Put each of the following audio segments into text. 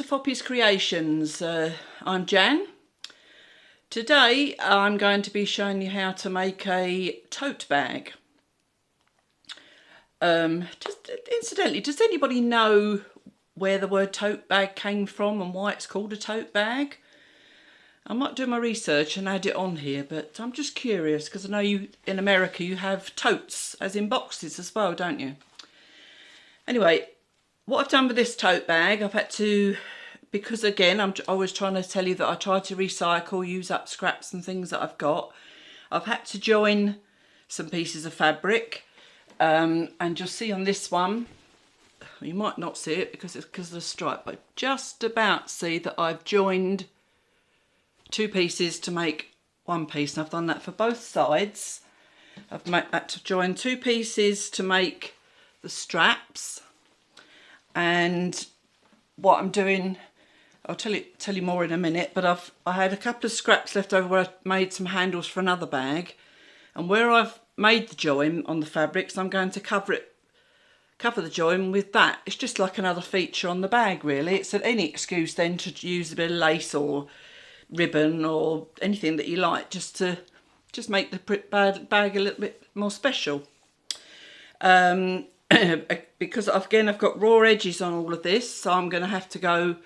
Foppy's Creations. I'm Jan. Today I'm going to be showing you how to make a tote bag. Just incidentally, does anybody know where the word tote bag came from and why it's called a tote bag? I might do my research and add it on here, but I'm just curious because I know you in America you have totes as in boxes as well, don't you? Anyway, what I've done with this tote bag, I've had to, because again I'm always trying to tell you that I try to recycle, use up scraps and things that I've got. I've had to join some pieces of fabric, and you'll see on this one, you might not see it because of the stripe, but just about see that I've joined two pieces to make one piece, and I've done that for both sides. I've had to join two pieces to make the straps, and what I'm doing, I'll tell you more in a minute, but I had a couple of scraps left over where I made some handles for another bag, and where I've made the join on the fabrics, I'm going to cover the join with that. It's just like another feature on the bag really. It's any excuse then to use a bit of lace or ribbon or anything that you like, just make the bag a little bit more special. Because again I've got raw edges on all of this, so I'm going to have to go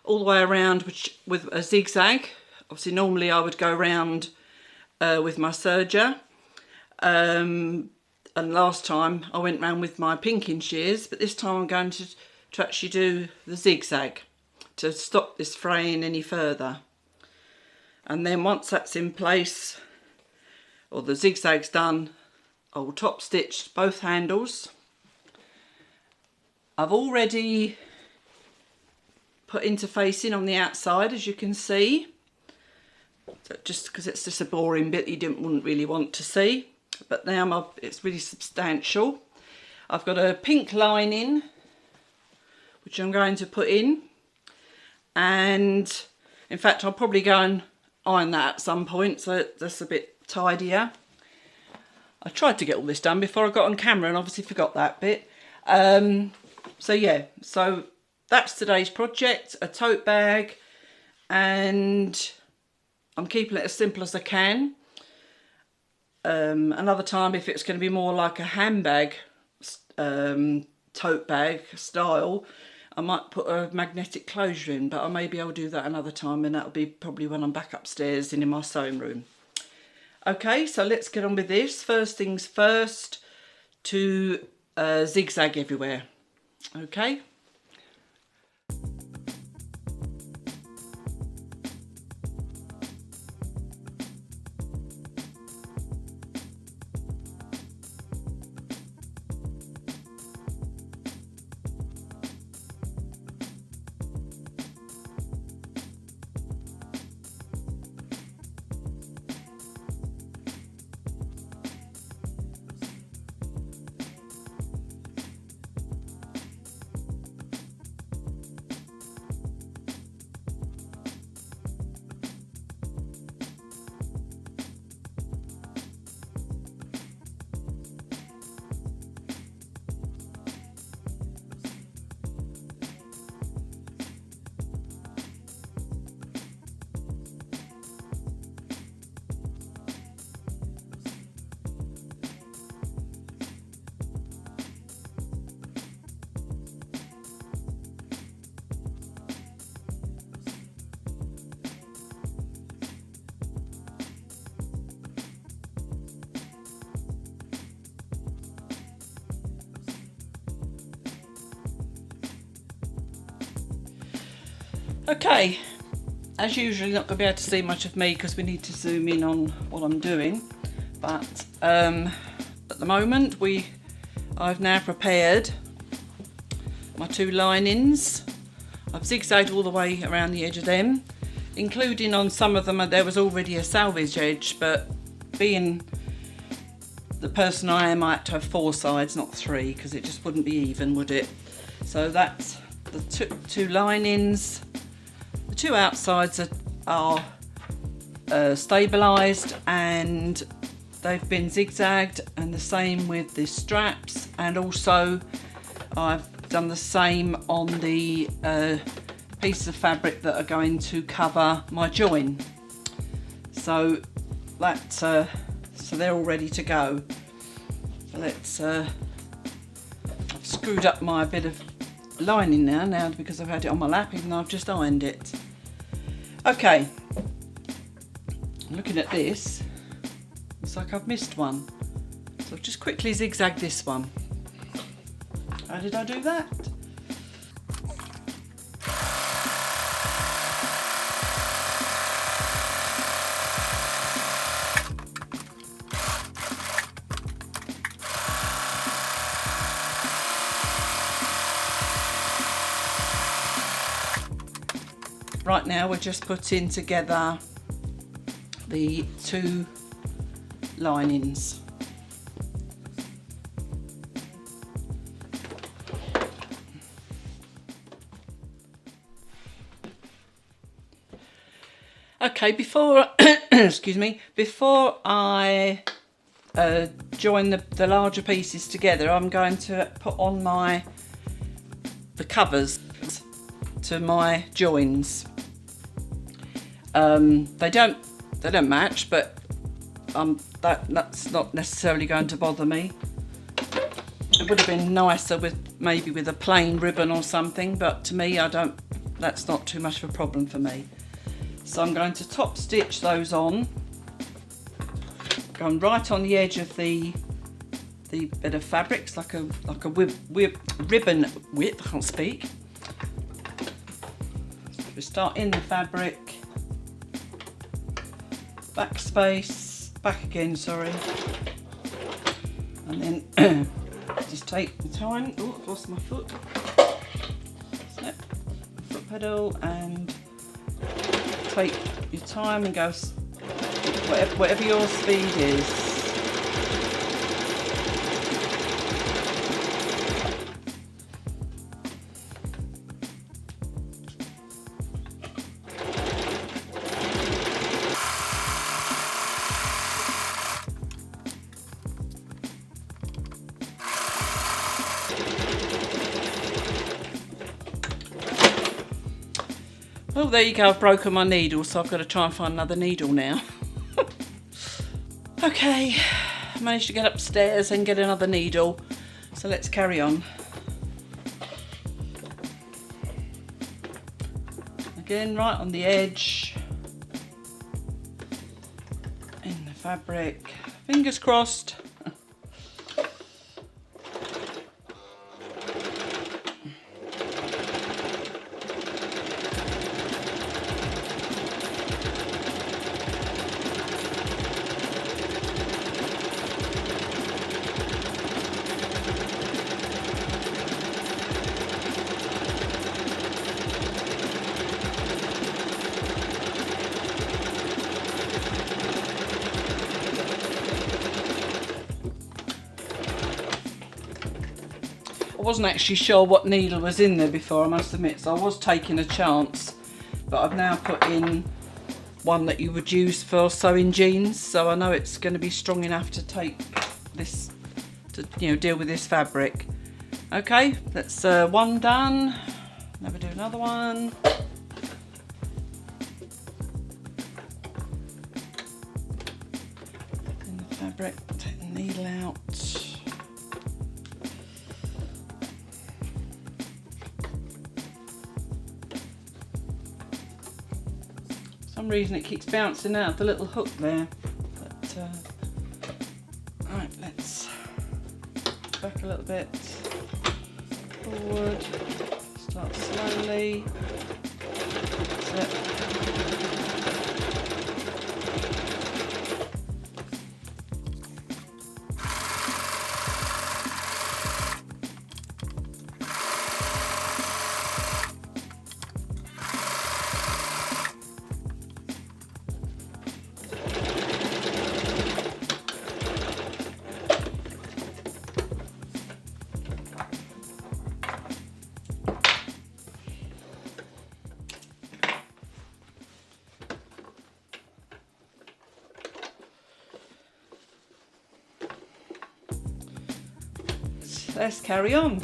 all the way around with a zigzag. Obviously normally I would go around with my serger, and last time I went round with my pinking shears, but this time I'm going to actually do the zigzag to stop this fraying any further. And then once that's in place, or the zigzag's done, I will top stitch both handles. I've already put interfacing on the outside, as you can see, just because it's just a boring bit you wouldn't really want to see, but now it's really substantial. I've got a pink lining which I'm going to put in, and in fact I'll probably go and iron that at some point, so that's a bit tidier. I tried to get all this done before I got on camera and obviously forgot that bit. So yeah, so that's today's project, a tote bag, and I'm keeping it as simple as I can. Another time, if it's going to be more like a handbag tote bag style, I might put a magnetic closure in, but maybe I'll do that another time, and that'll be probably when I'm back upstairs and in my sewing room. Okay, so let's get on with this. First things first, to zigzag everywhere. Okay. Okay, as usual, you're not going to be able to see much of me because we need to zoom in on what I'm doing, but at the moment I've now prepared my two linings. I've zigzagged all the way around the edge of them, including on some of them there was already a salvage edge, but being the person I am, I had to have 4 sides, not 3, because it just wouldn't be even, would it? So that's the two linings. The two outsides are stabilised and they've been zigzagged, and the same with the straps, and also I've done the same on the pieces of fabric that are going to cover my join. So that so they're all ready to go. So let's I've screwed up my bit of lining now because I've had it on my lap, even though I've just ironed it. Okay, looking at this, looks like I've missed one. So I've just quickly zigzagged this one. How did I do that? Right now we're just putting together the two linings. Okay, before excuse me, before I join the larger pieces together, I'm going to put on the covers to my joins. They don't match, but that's not necessarily going to bother me. It would have been nicer maybe with a plain ribbon or something, but to me, that's not too much of a problem for me. So I'm going to top stitch those on, going right on the edge of the bit of fabric. It's like a ribbon width. I can't speak. We start in the fabric. Back again, sorry, and then just take the time. Oh, I've lost my foot. Snap, foot pedal, and take your time and go whatever your speed is. Well, there you go, I've broken my needle, so I've got to try and find another needle now. Okay, I managed to get upstairs and get another needle, so let's carry on. Again, right on the edge, in the fabric, fingers crossed. I wasn't actually sure what needle was in there before, I must admit, so I was taking a chance, but I've now put in one that you would use for sewing jeans, so I know it's going to be strong enough to take this, to deal with this fabric. Okay, that's one done. Never do another one. In the fabric, take the needle out. For some reason it keeps bouncing out the little hook there, but right, let's back a little bit forward, start slowly. That's it. Let's carry on.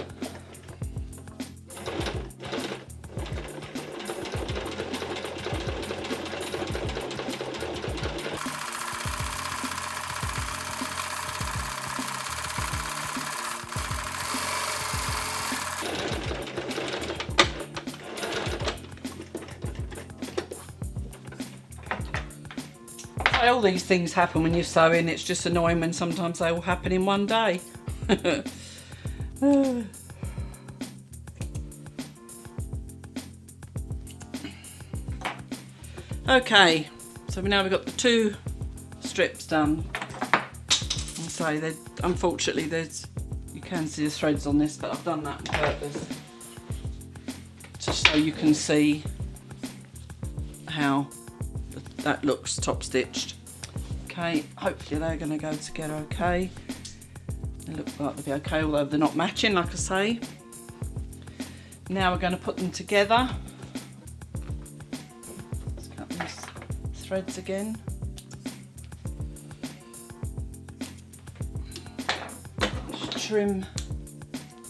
tell these things happen when you're sewing. It's just annoying when sometimes they all happen in one day. Okay, so now we've got the 2 strips done. And so unfortunately you can see the threads on this, but I've done that on purpose, just so you can see how that looks top stitched. Okay, hopefully they're going to go together okay. They look like they'll be okay, although they're not matching, like I say. Now we're going to put them together. Let's cut these threads again. Just trim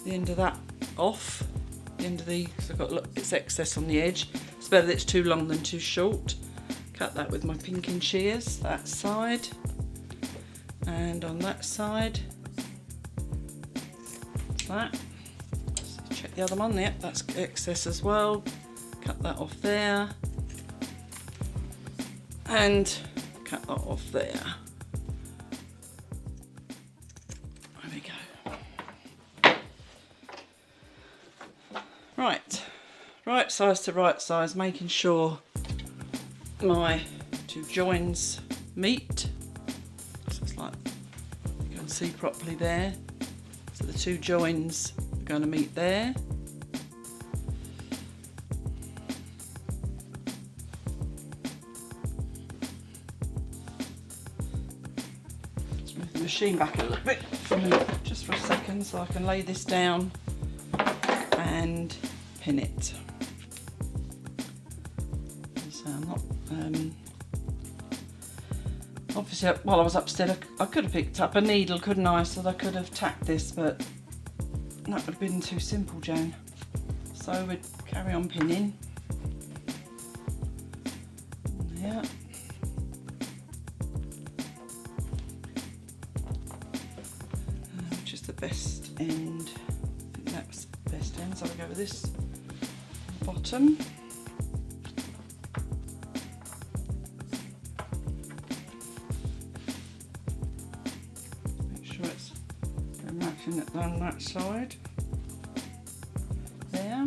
the end of that off. The end of the, so I've got, look, it's excess on the edge. It's better that it's too long than too short. Cut that with my pinking shears, that side, and on that side, that. So check the other one, yep, that's excess as well. Cut that off there, and cut that off there. There we go. Right size to right size, making sure my 2 joins meet. So it's like you can see properly there. So the 2 joins are going to meet there. Let's move the machine back a little bit just for a second so I can lay this down and pin it. So I'm not obviously while I was upstairs I could have picked up a needle, couldn't I, so I could have tacked this, but that would have been too simple, Joan. So we'd carry on pinning. Yeah. Which is the best end? I think that's the best end, so I'll go with this bottom. It down that side there.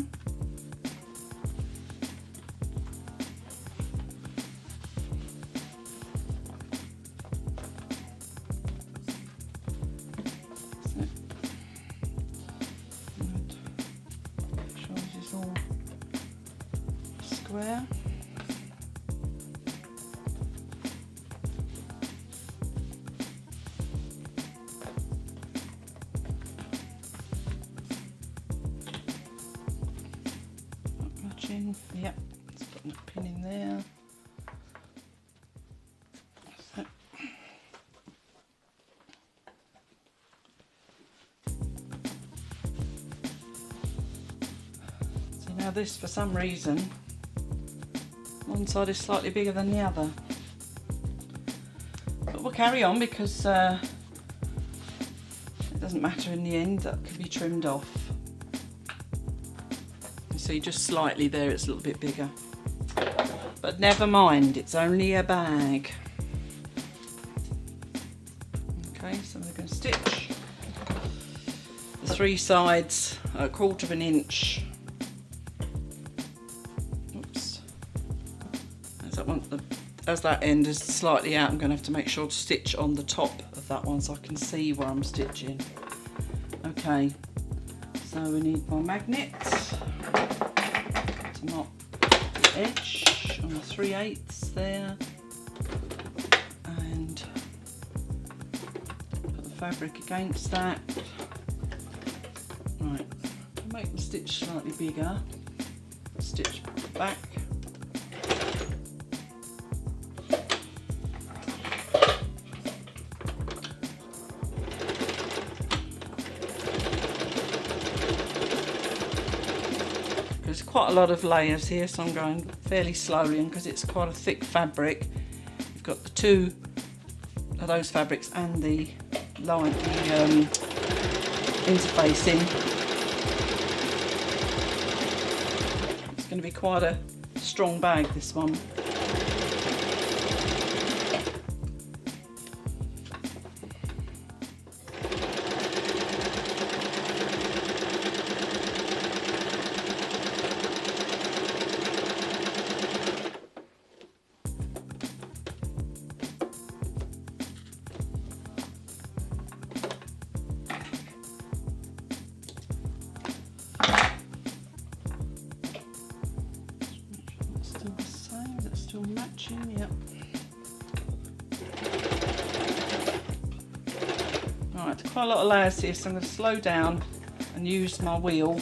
Make sure this is all square. Yep, let's put a pin in there. So now this, for some reason, one side is slightly bigger than the other. But we'll carry on because it doesn't matter in the end, that can be trimmed off. See, just slightly there, it's a little bit bigger. But never mind, it's only a bag. Okay, so we're going to stitch the 3 sides a 1/4 of an inch. Oops. As that end is slightly out, I'm going to have to make sure to stitch on the top of that one so I can see where I'm stitching. Okay, so we need more magnets to mark the edge on the 3/8 there, and put the fabric against that. Right, make the stitch slightly bigger, stitch back. There's quite a lot of layers here, so I'm going fairly slowly, and because it's quite a thick fabric, you've got the 2 of those fabrics and the line, interfacing. It's going to be quite a strong bag, this one. matching, yep. Right, quite a lot of layers here, so I'm going to slow down and use my wheel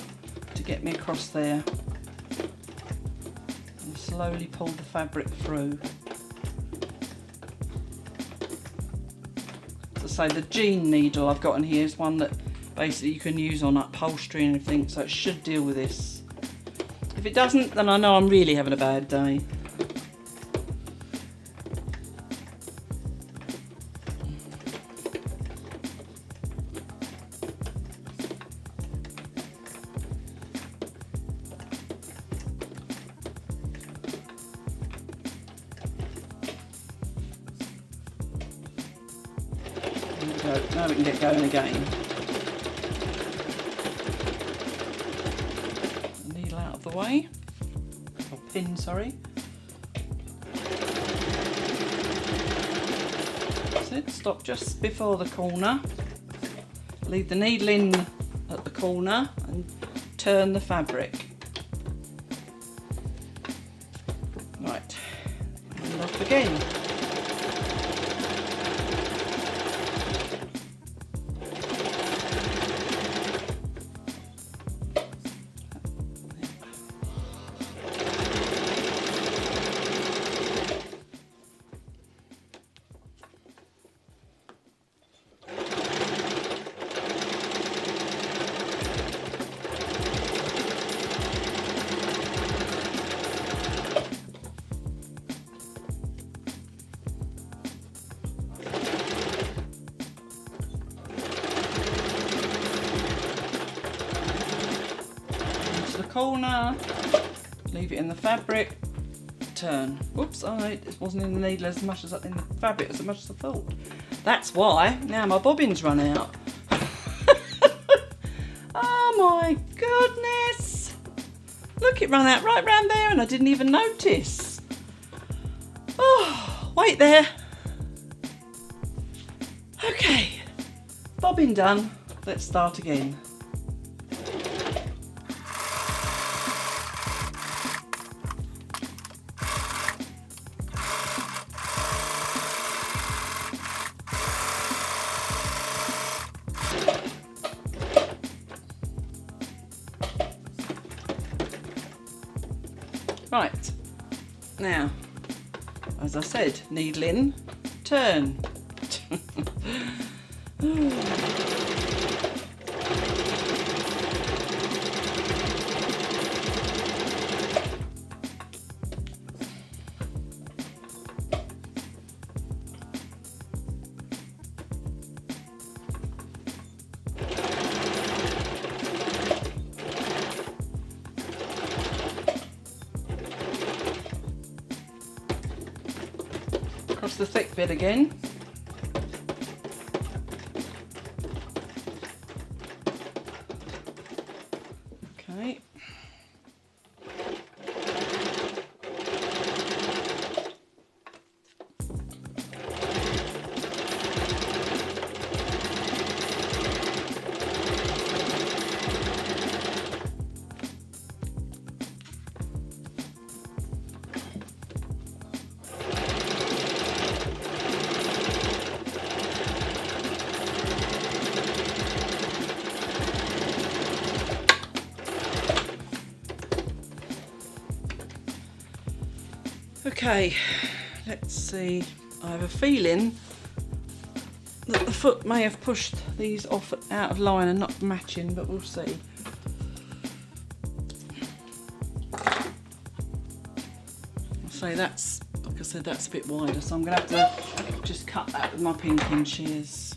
to get me across there. And slowly pull the fabric through. As I say, the jean needle I've got in here is one that basically you can use on upholstery and everything, so it should deal with this. If it doesn't, then I know I'm really having a bad day. There we go. Now we can get going again. Needle out of the way. Or pin, sorry. That's it. Stop just before the corner. Leave the needle in at the corner and turn the fabric. Right. And off again. Corner, leave it in the fabric, turn. Whoops, it wasn't in the needle as much as in the fabric as much as I thought. That's why now my bobbin's run out. Oh my goodness! Look, it ran out right round there and I didn't even notice. Oh, wait there. Okay, bobbin done. Let's start again. Right, now, as I said, needle in, turn. Across the thick bit again. Okay. Okay, let's see. I have a feeling that the foot may have pushed these off out of line and not matching, but we'll see. I'll say that's, like I said, that's a bit wider, so I'm going to have to just cut that with my pinking shears.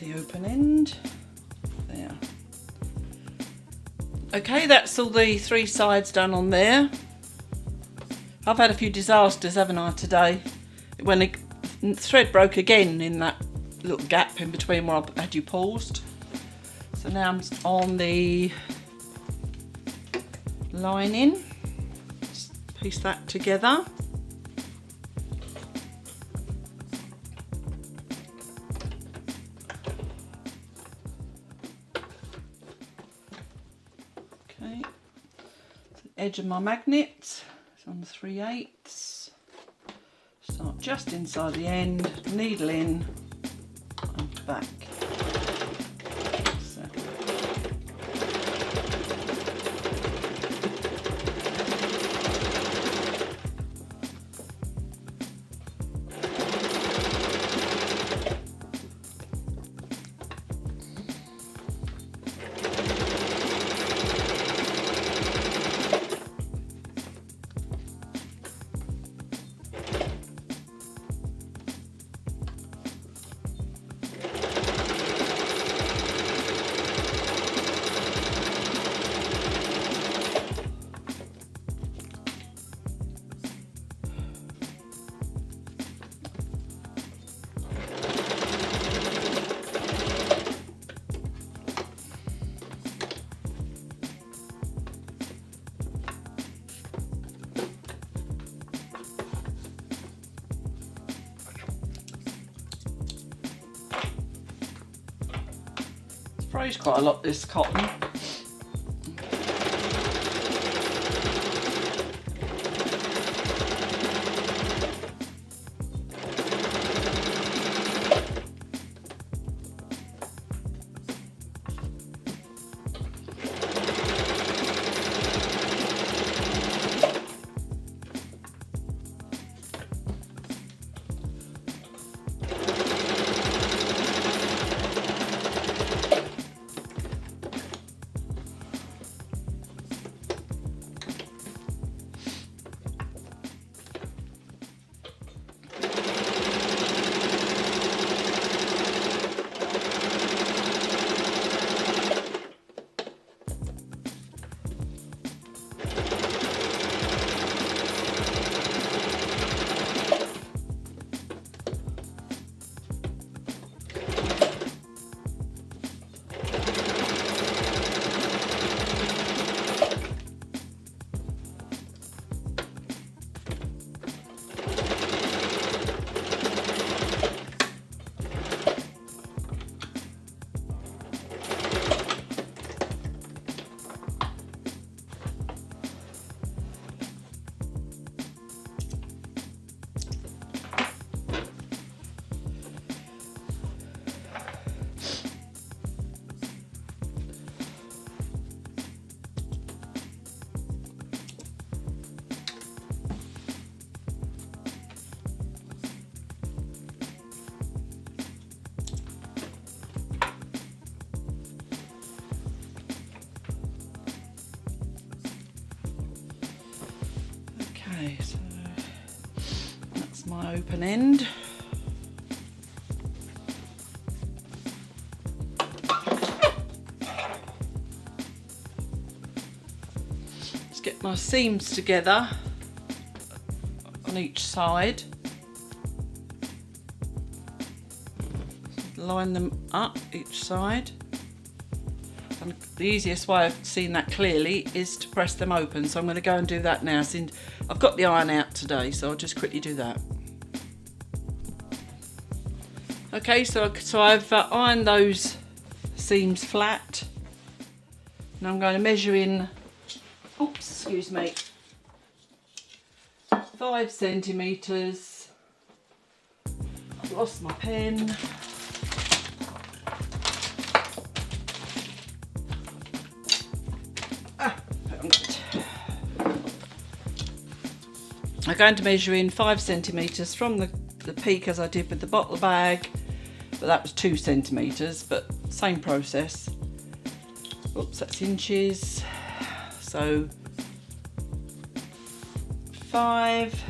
The open end there. Okay, that's all the three sides done on there. I've had a few disasters, haven't I, today? When the thread broke again in that little gap in between where I had you paused. So now I'm on the lining, just piece that together. Okay, so the edge of my magnet is on the 3/8. Start just inside the end, needle in and back. Froze quite a lot, this cotton. Okay, so that's my open end. Let's get my seams together on each side. Line them up each side. And the easiest way of seeing that clearly is to press them open. So I'm going to go and do that now. Since I've got the iron out today, so I'll just quickly do that. Okay, so I've ironed those seams flat. Now I'm going to measure in, oops, excuse me, 5 centimetres. I've lost my pen. I'm going to measure in 5 centimetres from the peak as I did with the bottle bag, but that was 2 centimetres, but same process. Oops, that's inches. So 5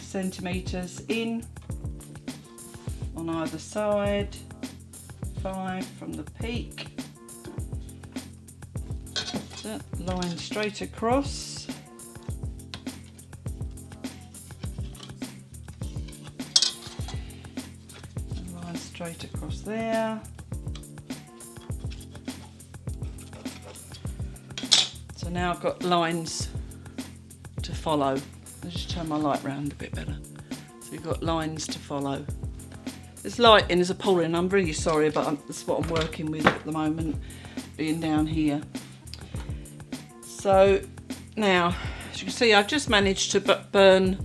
centimetres in on either side, 5 from the peak. That line straight across. Straight across there. So now I've got lines to follow. I'll just turn my light round a bit better. So you've got lines to follow. This lighting is appalling. I'm really sorry, but that's what I'm working with at the moment, being down here. So now, as you can see, I've just managed to burn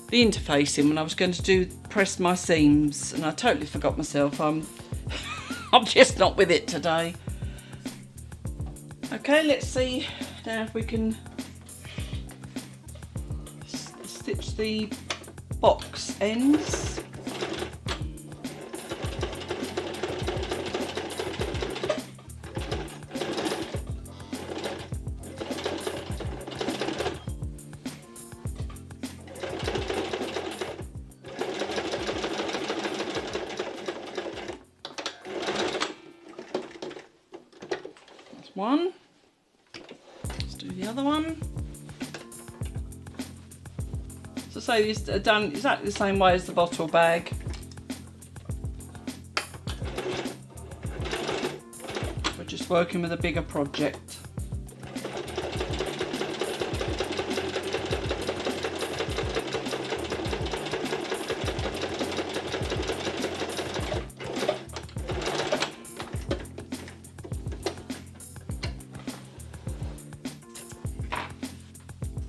the interfacing when I was going to press my seams, and I totally forgot myself. I'm just not with it today. Okay, let's see now if we can stitch the box ends. That's one. Let's do the other one. So say these are done exactly the same way as the bottle bag. We're just working with a bigger project.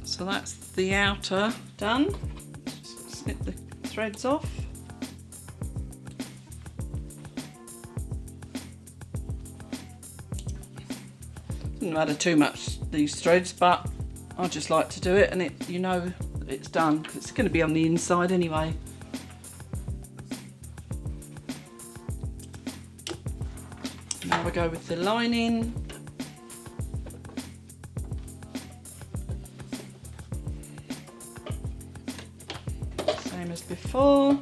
So that's the outer done. Just snip the threads off. Doesn't matter too much, these threads, but I just like to do it, and you know it's done because it's going to be on the inside anyway. Now we go with the lining. Same as before.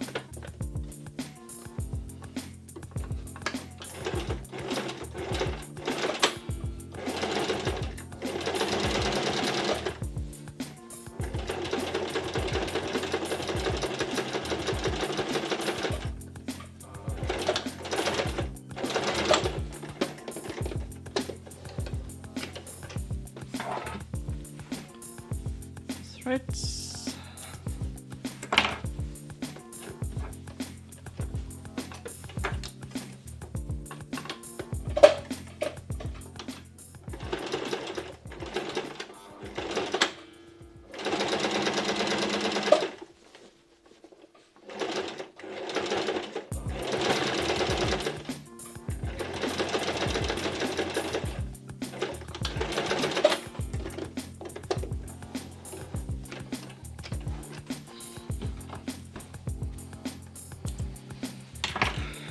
Threads.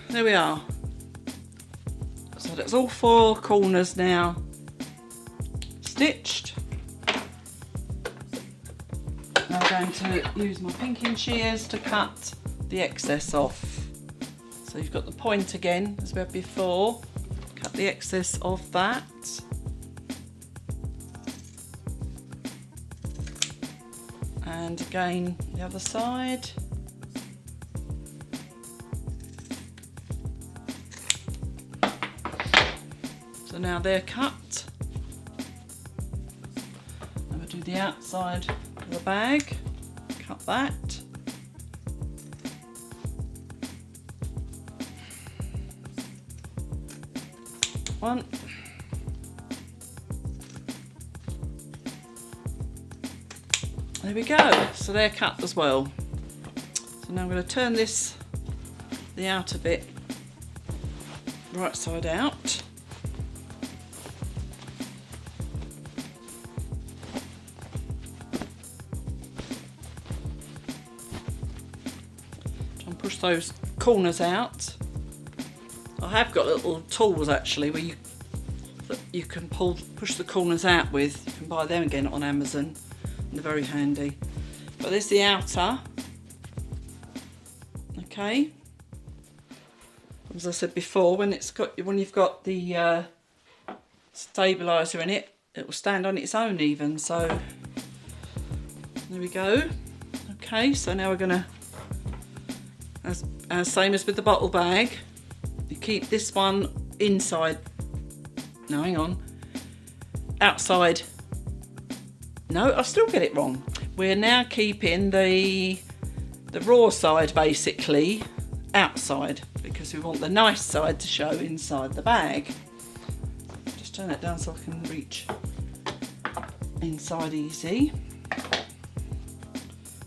There we are. So that's all four corners now stitched. Now I'm going to use my pinking shears to cut the excess off. So you've got the point again, as we had before. Cut the excess of that. And again, the other side. So now they're cut. And we'll do the outside of the bag. Cut that. One. There we go. So they're cut as well. So now I'm going to turn the outer bit right side out. Push those corners out. I have got little tools actually where you can push the corners out with. You can buy them again on Amazon, and they're very handy. But there's the outer. Okay. As I said before, when you've got the stabiliser in it, it will stand on its own even. So there we go. Okay, so now we're gonna. Same as with the bottle bag, you keep this one inside, no hang on, outside No, I still get it wrong. We're now keeping the raw side basically outside because we want the nice side to show inside the bag. Just turn it down so I can reach inside easy.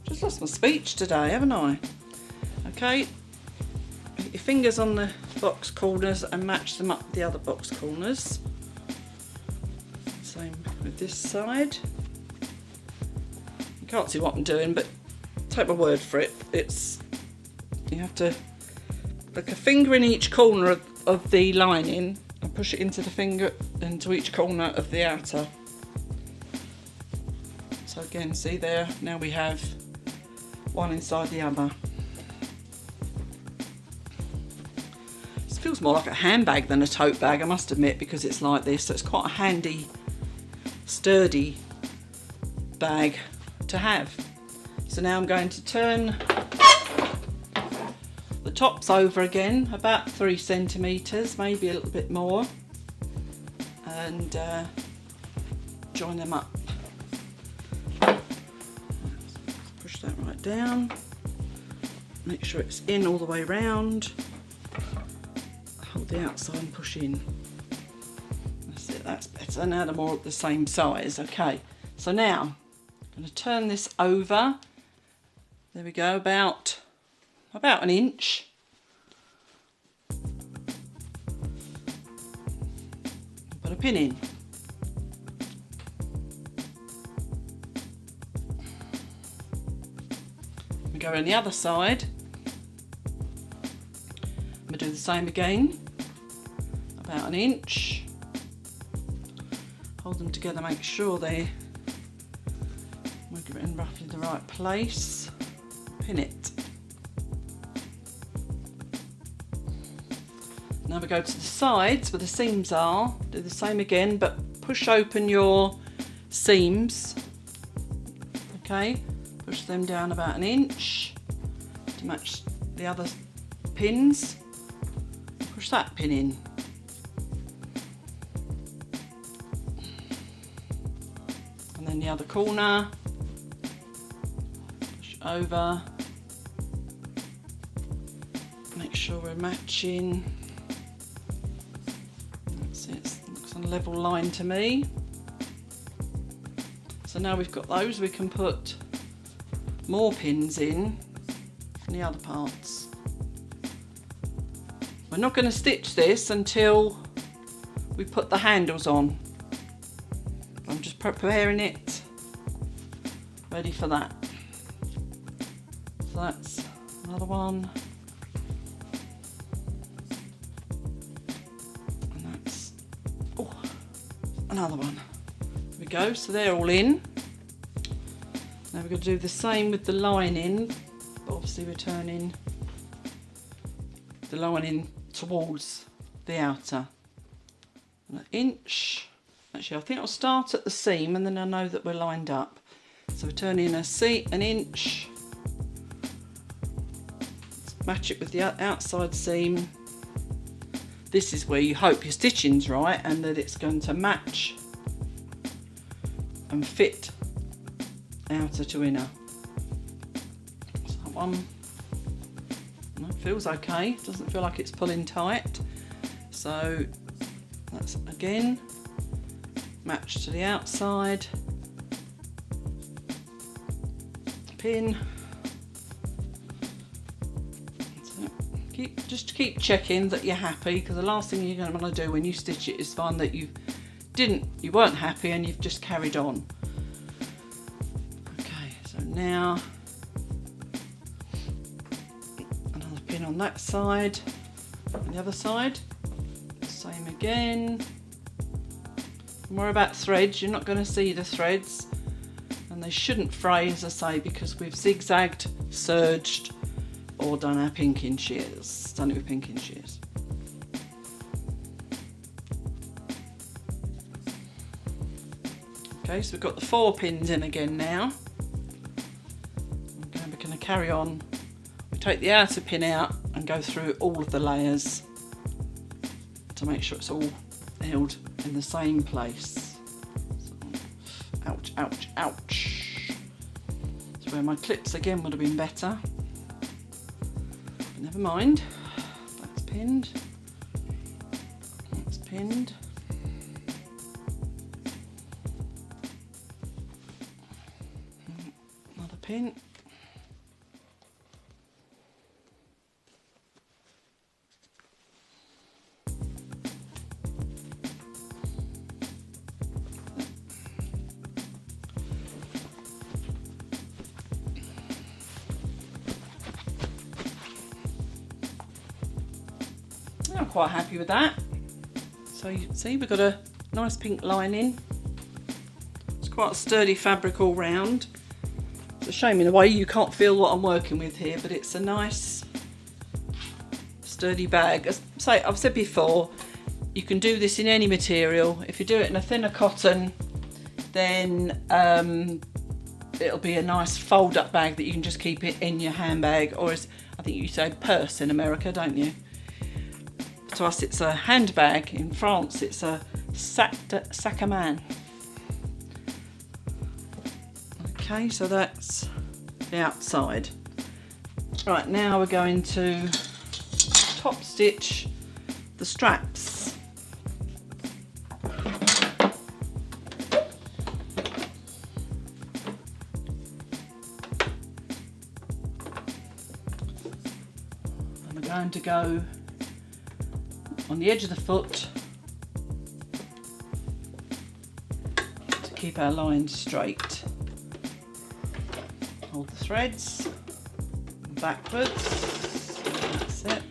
Just lost my speech today, haven't I? Okay, put your fingers on the box corners and match them up with the other box corners. Same with this side. You can't see what I'm doing, but take my word for it. You have to look a finger in each corner of the lining and push it into each corner of the outer. So again, see there, now we have one inside the other. This feels more like a handbag than a tote bag, I must admit, because it's like this. So it's quite a handy, sturdy bag to have. So now I'm going to turn the tops over again, about 3 centimetres, maybe a little bit more, and join them up. Push that right down, make sure it's in all the way round, hold the outside and push in. That's it, that's better. Now they're more the same size. Okay, so now I'm going to turn this over. There we go, about an inch. Put a pin in. We go on the other side. I'm going to do the same again, about an inch. Hold them together, make sure they're in roughly the right place. Pin it. Now we go to the sides where the seams are. Do the same again, but push open your seams. Okay, push them down about an inch to match the other pins. Push that pin in. And then the other corner. Push over. Make sure we're matching. That's it. It looks on a level line to me. So now we've got those, we can put more pins in the other parts. We're not going to stitch this until we put the handles on. I'm just preparing it ready for that. So that's another one. And that's another one. There we go, so they're all in. Now we're going to do the same with the lining, but obviously we're turning the lining towards the outer. An inch. Actually, I think I'll start at the seam and then I know that we're lined up. So we're turning an inch. Let's match it with the outside seam. This is where you hope your stitching's right and that it's going to match and fit outer to inner. So that one feels okay, doesn't feel like it's pulling tight. So that's again match to the outside, pin. So keep checking that you're happy, because the last thing you're going to want to do when you stitch it is find that you weren't happy and you've just carried on. So now another pin on that side, and the other side, same again. More about threads, you're not going to see the threads, and they shouldn't fray, as I say, because we've zigzagged, serged, or done our pinking shears, done it with pinking shears. Okay, so we've got the 4 pins in again now. We're going to carry on. We take the outer pin out and go through all of the layers to make sure it's all held in the same place. So, ouch. ouch, ouch. That's where my clips again would have been better. But never mind. That's pinned. That's pinned. Another pin. I'm quite happy with that. So you can see we've got a nice pink lining. It's quite a sturdy fabric all round. It's a shame in a way you can't feel what I'm working with here, but it's a nice sturdy bag. As I've said before, you can do this in any material. If you do it in a thinner cotton, then it'll be a nice fold up bag that you can just keep it in your handbag, or as I think you say purse in America, don't you? To us it's a handbag. In France it's a sac à main. Okay, so that's the outside. Right, now we're going to top stitch the straps. And we're going to go on the edge of the foot to keep our lines straight. Hold the threads backwards, that's it.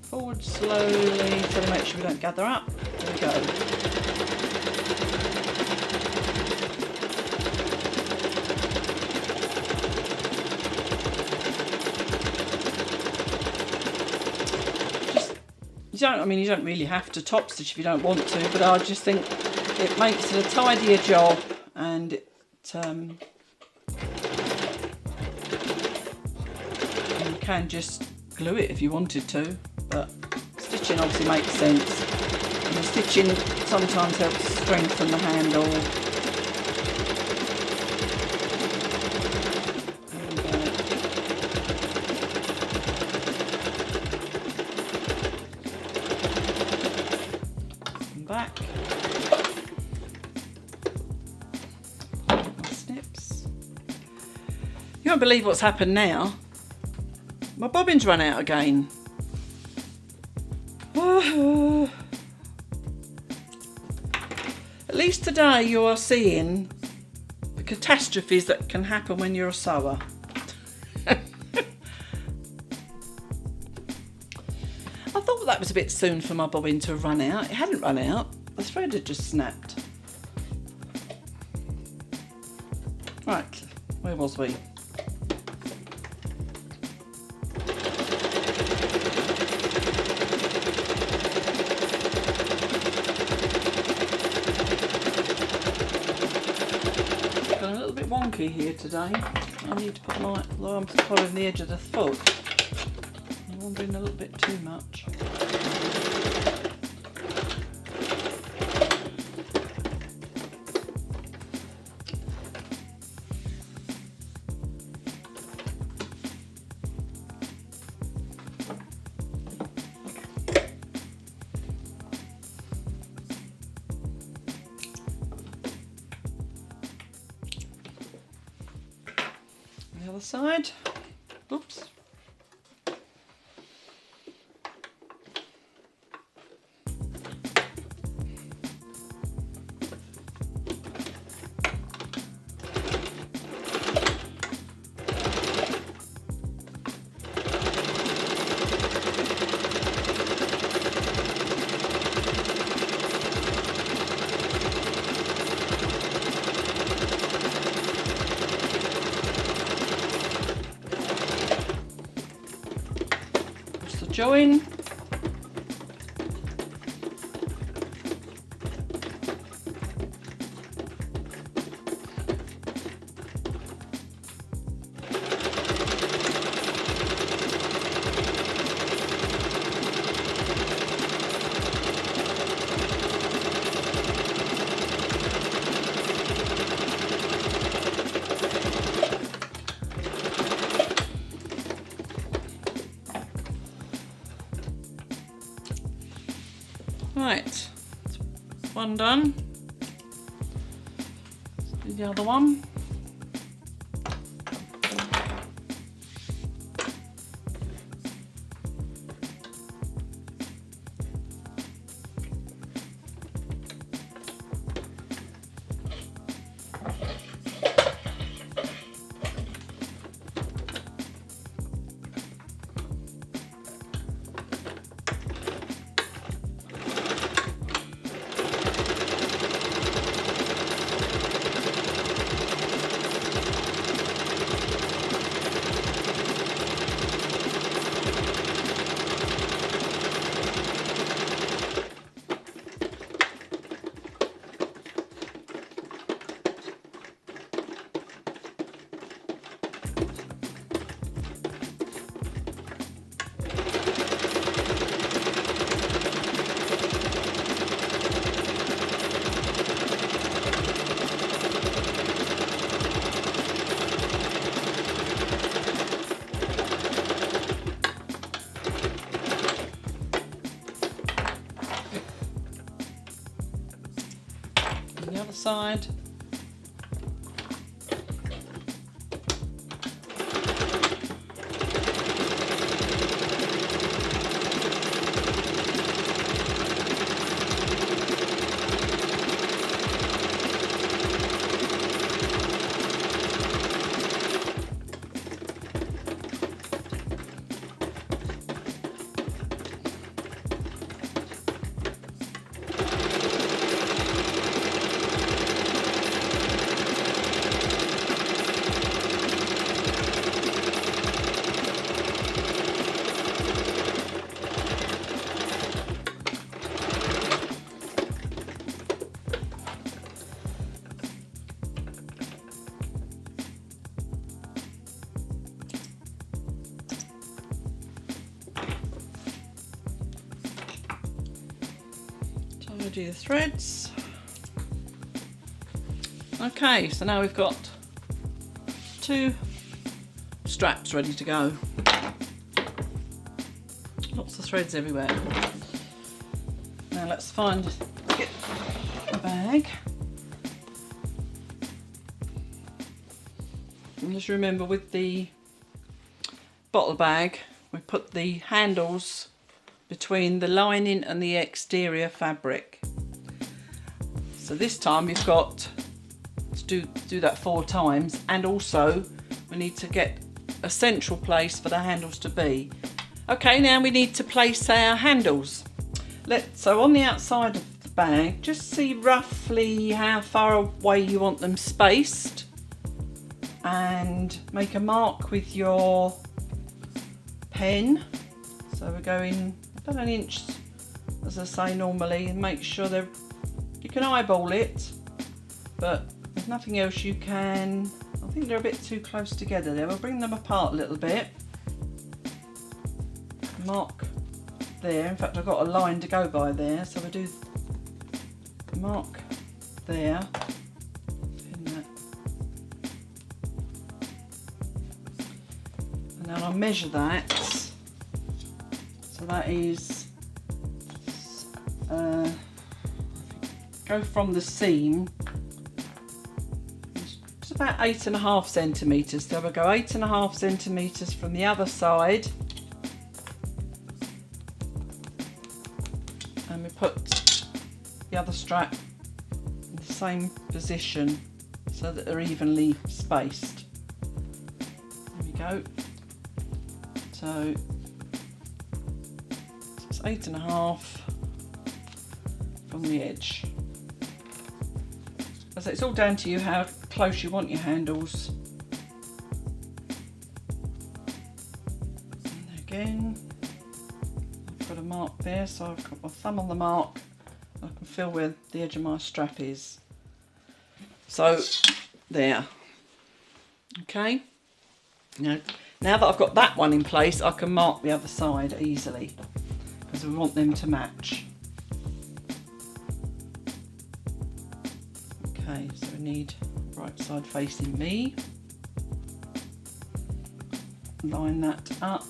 Forward slowly, so to make sure we don't gather up. There we go. You don't really have to top stitch if you don't want to, but I just think it makes it a tidier job, and you can just glue it if you wanted to, but stitching obviously makes sense. And the stitching sometimes helps strengthen the handle. Back. Snips. You won't believe what's happened now. My bobbin's run out again. At least today you are seeing the catastrophes that can happen when you're a sewer. I thought that was a bit soon for my bobbin to have run out. It hadn't run out. The thread had just snapped. Right, where was we? Got a little bit wonky here today. I need to put my arms following the edge of the foot. I'm wandering a little bit too much. The other side. Oops. Join. Right, one done. Let's do the other one. The other side. Do the threads. Okay, so now we've got 2 straps ready to go. Lots of threads everywhere. Now let's get a bag. And just remember, with the bottle bag, we put the handles between the lining and the exterior fabric. So this time we've got to do that 4 times, and also we need to get a central place for the handles to be. Okay, now we need to place our handles. So on the outside of the bag, just see roughly how far away you want them spaced, and make a mark with your pen. So we're going about 1 inch, as I say normally, and make sure you can eyeball it, but if nothing else you can, I think they're a bit too close together there. We'll bring them apart a little bit. Mark there. In fact, I've got a line to go by there, so we do mark there. Pin that. And then I'll measure that. So that is go from the seam, it's about 8.5 centimetres. So we'll go 8.5 centimetres from the other side, and we put the other strap in the same position so that they're evenly spaced. There we go. So it's 8.5 from the edge. So it's all down to you how close you want your handles. And again, I've got a mark there, so I've got my thumb on the mark. I can feel where the edge of my strap is. So there. Okay. Now that I've got that one in place, I can mark the other side easily, because we want them to match. Okay, so we need right side facing me. Line that up.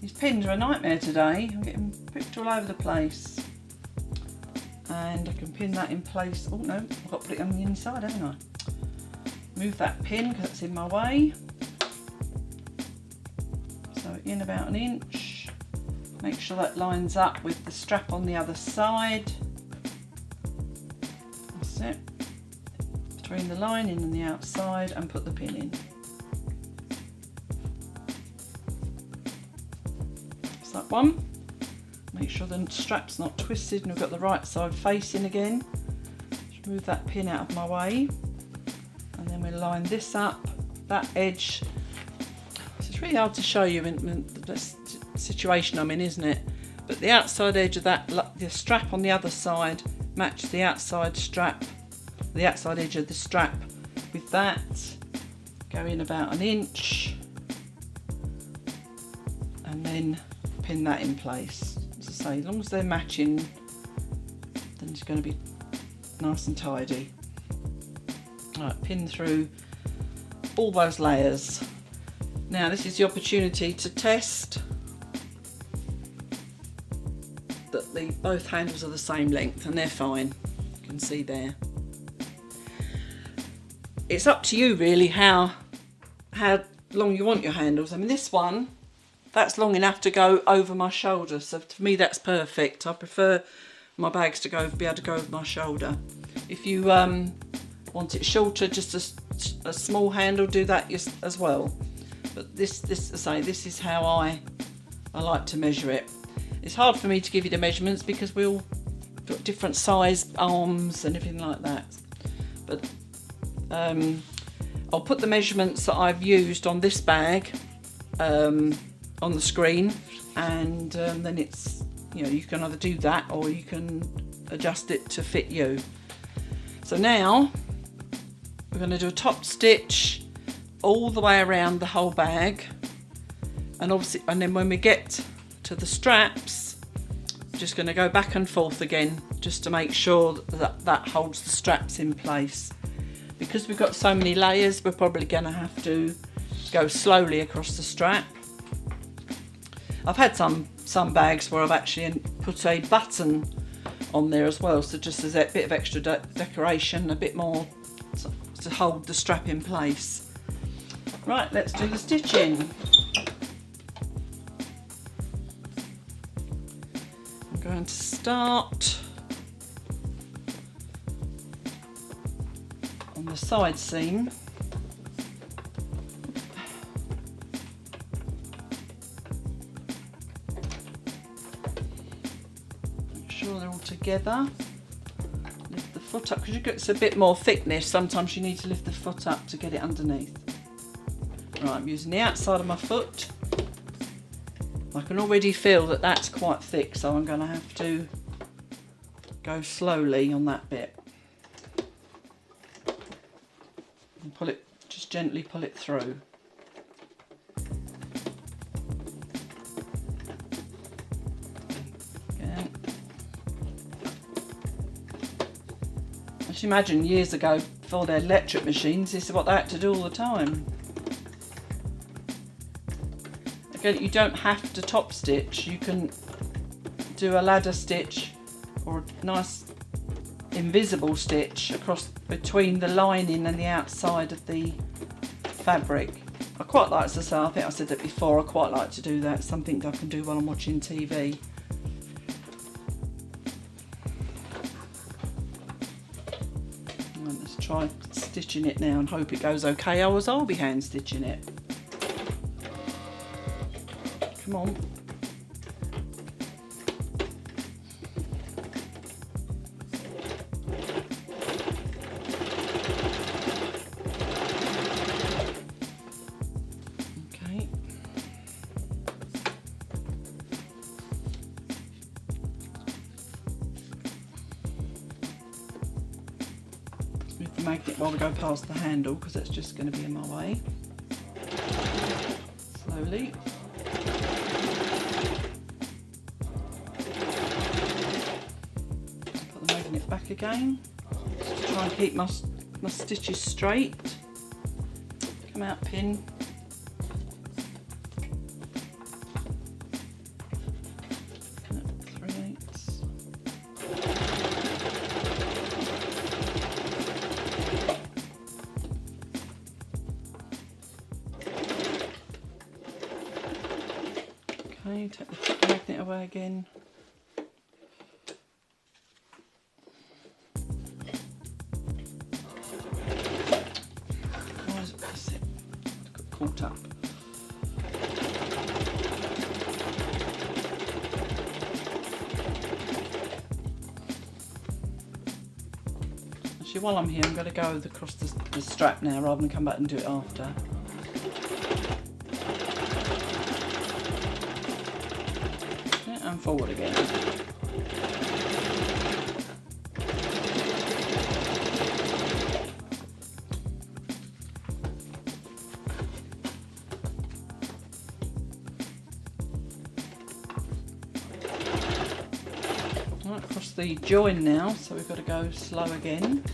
These pins are a nightmare today. I'm getting pricked all over the place. And I can pin that in place. Oh no, I've got to put it on the inside, haven't I? Move that pin because it's in my way. So in about an inch. Make sure that lines up with the strap on the other side. That's it. Between the lining and the outside, and put the pin in. That's that one. Make sure the strap's not twisted and we've got the right side facing again. Just move that pin out of my way. And then we'll line this up, that edge. It's really hard to show you in the situation I'm in, isn't it? But the outside edge of that, the strap on the other side, match the outside strap, the outside edge of the strap with that. Go in about an inch. And then pin that in place. As I say, as long as they're matching, then it's going to be nice and tidy. Right, pin through all those layers. Now this is the opportunity to test that both handles are the same length, and they're fine. You can see there. It's up to you really how long you want your handles. I mean, this one, that's long enough to go over my shoulder, so to me that's perfect. I prefer my bags to be able to go over my shoulder. If you want it shorter, just a small handle, do that as well. But this is how I like to measure it. It's hard for me to give you the measurements because we all got different size arms and everything like that. But I'll put the measurements that I've used on this bag on the screen, and then it's, you can either do that or you can adjust it to fit you. So now we're going to do a top stitch all the way around the whole bag, and obviously, and then when we get to the straps, I'm just going to go back and forth again just to make sure that holds the straps in place. Because we've got so many layers, we're probably going to have to go slowly across the strap. I've had some bags where I've actually put a button on there as well, so just as a bit of extra decoration, a bit more to hold the strap in place. Right, let's do the stitching. I'm going to start on the side seam. Make sure they're all together. Lift the foot up, because it's a bit more thickness, sometimes you need to lift the foot up to get it underneath. Right, I'm using the outside of my foot. I can already feel that that's quite thick, so I'm going to have to go slowly on that bit. And pull it, just gently pull it through. Again. I should imagine years ago, before their electric machines, this is what they had to do all the time. Again, you don't have to top stitch, you can do a ladder stitch or a nice invisible stitch across between the lining and the outside of the fabric. I quite like to say, I think I said that before, I quite like to do that, something I can do while I'm watching TV. And let's try stitching it now and hope it goes okay, otherwise I'll be hand stitching it. Come on. Okay. Move the magnet while we go past the handle, because that's just going to be in my way. Slowly. Back again, just to try and keep my stitches straight. Come out, pin. Okay, take the magnet away again. Why is it? That's it. Got caught up. Actually, while I'm here, I'm going to go across the strap now rather than come back and do it after. And forward again. Right, across the join now, so we've got to go slow again.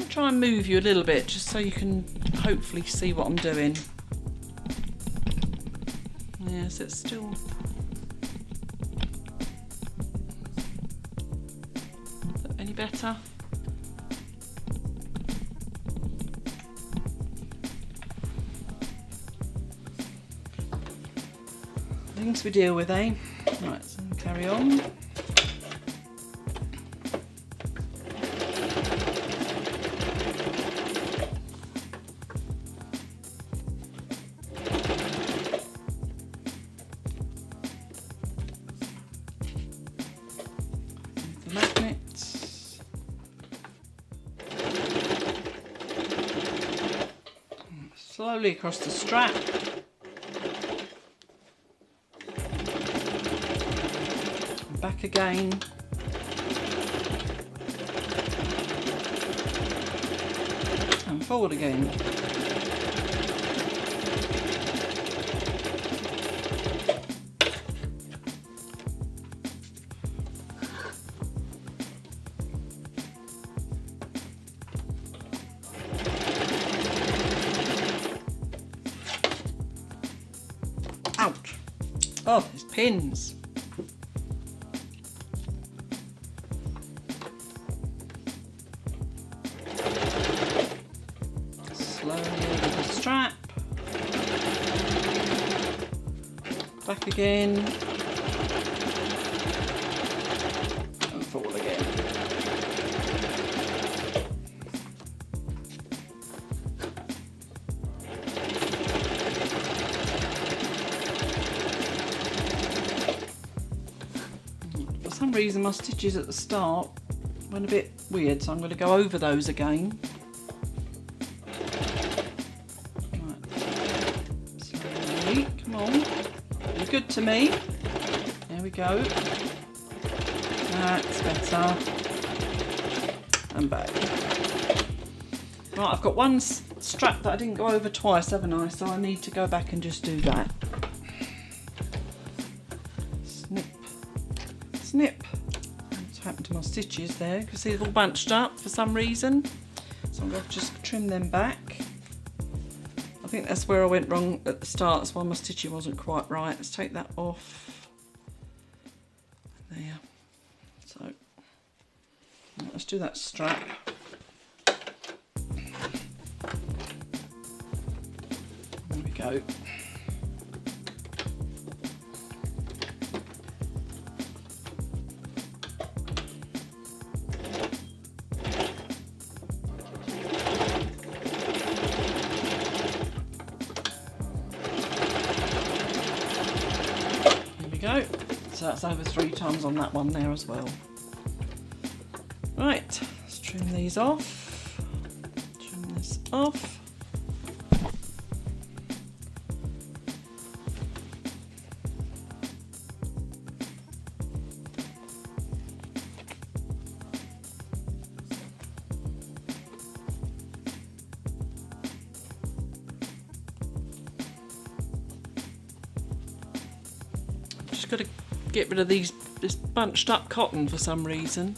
Try and move you a little bit just so you can hopefully see what I'm doing. Yes, it's still... Is that any better? Things we deal with, eh? Right, so carry on. Magnets. Slowly across the strap. Back again. And forward again. Ouch! Oh, there's pins. Slowly over the strap. Back again. And forward again. For some reason my stitches at the start went a bit weird, so I'm going to go over those again. Right. Slowly, come on. You're good to me. There we go. That's better. And back. Right, I've got one strap that I didn't go over twice, haven't I? So I need to go back and just do that. Snip. Snip. What's happened to my stitches there? You can see they've all bunched up for some reason. So I'm going to just trim them back. I think that's where I went wrong at the start. That's why my stitching wasn't quite right. Let's take that off. There. So let's do that strap. There we go. Go. So that's over 3 times on that one there as well. Right, let's trim these off. Trim this off. Just got to get rid of this bunched up cotton for some reason.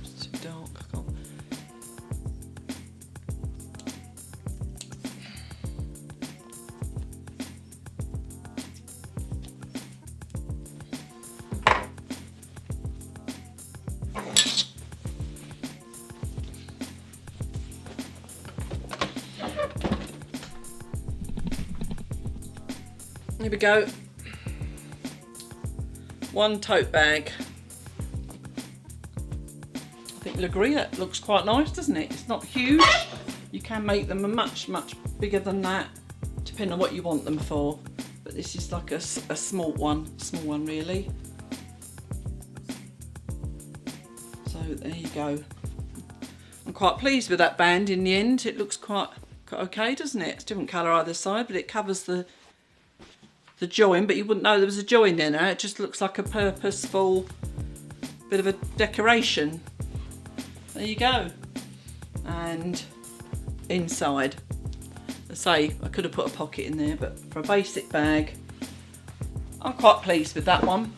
It's too dark. I can't. Here we go. One tote bag. I think you'll agree that looks quite nice, doesn't it? It's not huge. You can make them much bigger than that, depending on what you want them for. But this is like a small one really. So there you go. I'm quite pleased with that band in the end. It looks quite okay, doesn't it? It's different colour either side, but it covers the join, but you wouldn't know there was a join in it. It just looks like a purposeful bit of a decoration. There you go. And inside, I say I could have put a pocket in there, but for a basic bag, I'm quite pleased with that one.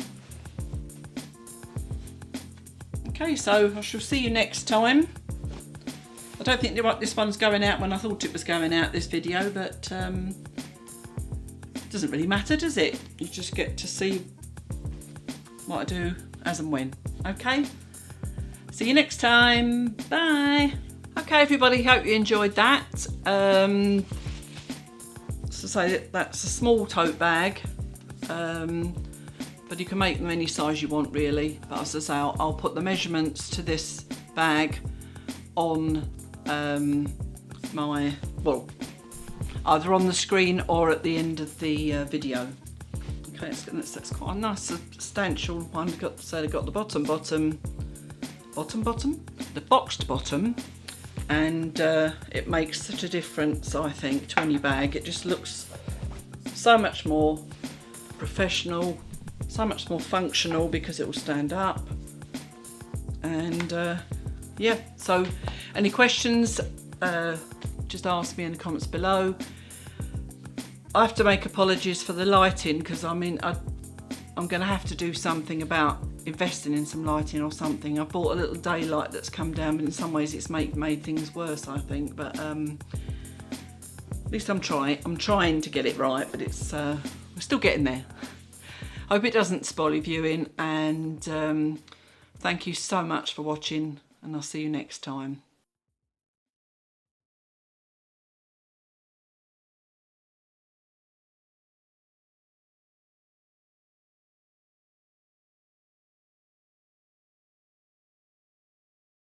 Okay, so I shall see you next time. I don't think this one's going out when I thought it was going out, this video, but it doesn't really matter, does it? You just get to see what I do as and when. Okay? See you next time. Bye. Okay, everybody, hope you enjoyed that. So say that's a small tote bag, but you can make them any size you want, really. But as I say, I'll put the measurements to this bag on either on the screen or at the end of the video. Okay, that's quite a nice substantial one. They've got the the boxed bottom, and it makes such a difference, I think, to any bag. It just looks so much more professional, so much more functional because it will stand up. And yeah, so any questions, just ask me in the comments below. I have to make apologies for the lighting, because I mean I'm going to have to do something about investing in some lighting or something. I bought a little daylight that's come down, but in some ways it's made things worse, I think. But at least I'm trying to get it right, but it's we're still getting there. Hope it doesn't spoil your viewing, and thank you so much for watching, and I'll see you next time.